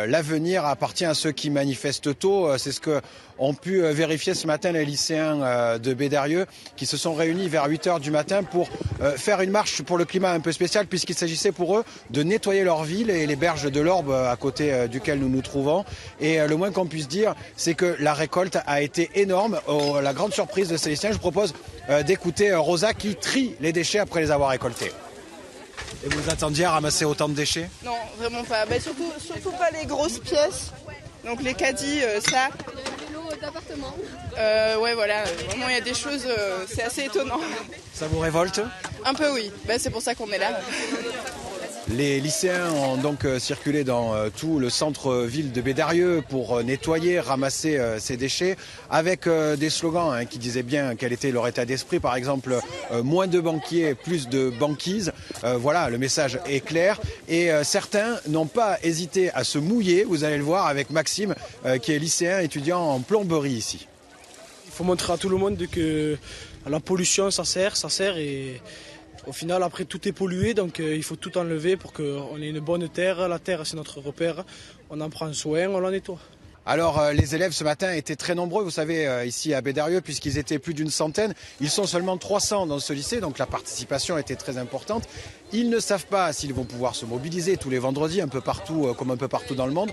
l'avenir appartient à ceux qui manifestent tôt. C'est ce que ont pu vérifier ce matin les lycéens de Bédarieux qui se sont réunis vers 8h du matin pour faire une marche pour le climat un peu spécial puisqu'il s'agissait pour eux de nettoyer leur ville et les berges de l'Orbe à côté duquel nous nous trouvons. Et le moins qu'on puisse dire, c'est que la récolte a été énorme. La grande surprise de ces lycéens, je vous propose d'écouter Rosa qui trie les déchets après les avoir récoltés. Et vous attendiez à ramasser autant de déchets? Non, vraiment pas. Surtout pas les grosses pièces. Donc les caddies, ça. Les vélos d'appartement. Ouais, voilà. Vraiment, il y a des choses, c'est assez étonnant. Ça vous révolte? Un peu, oui. C'est pour ça qu'on est là. Les lycéens ont donc circulé dans tout le centre-ville de Bédarieux pour nettoyer, ramasser ces déchets avec des slogans qui disaient bien quel était leur état d'esprit. Par exemple, moins de banquiers, plus de banquise. Voilà, le message est clair. Et certains n'ont pas hésité à se mouiller, vous allez le voir, avec Maxime, qui est lycéen étudiant en plomberie ici. Il faut montrer à tout le monde que la pollution, ça sert et... Au final, après, tout est pollué, donc il faut tout enlever pour qu'on ait une bonne terre. La terre, c'est notre repère. On en prend soin, on la nettoie. Alors, les élèves ce matin étaient très nombreux, vous savez, ici à Bédarieux, puisqu'ils étaient plus d'une centaine. Ils sont seulement 300 dans ce lycée, donc la participation était très importante. Ils ne savent pas s'ils vont pouvoir se mobiliser tous les vendredis, un peu partout, comme un peu partout dans le monde.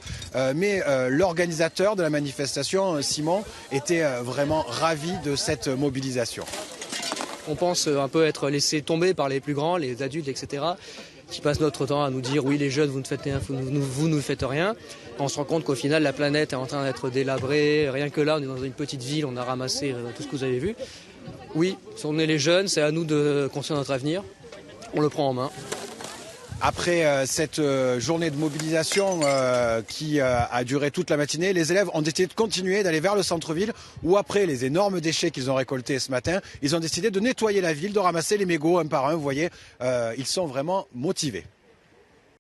Mais l'organisateur de la manifestation, Simon, était vraiment ravi de cette mobilisation. On pense un peu être laissé tomber par les plus grands, les adultes, etc., qui passent notre temps à nous dire « oui, les jeunes, vous ne faites rien, vous ne faites rien ». On se rend compte qu'au final, la planète est en train d'être délabrée. Rien que là, on est dans une petite ville, on a ramassé tout ce que vous avez vu. Oui, on est les jeunes, c'est à nous de construire notre avenir. On le prend en main. Après cette journée de mobilisation qui a duré toute la matinée, les élèves ont décidé de continuer, d'aller vers le centre-ville où après les énormes déchets qu'ils ont récoltés ce matin, ils ont décidé de nettoyer la ville, de ramasser les mégots un par un. Vous voyez, ils sont vraiment motivés.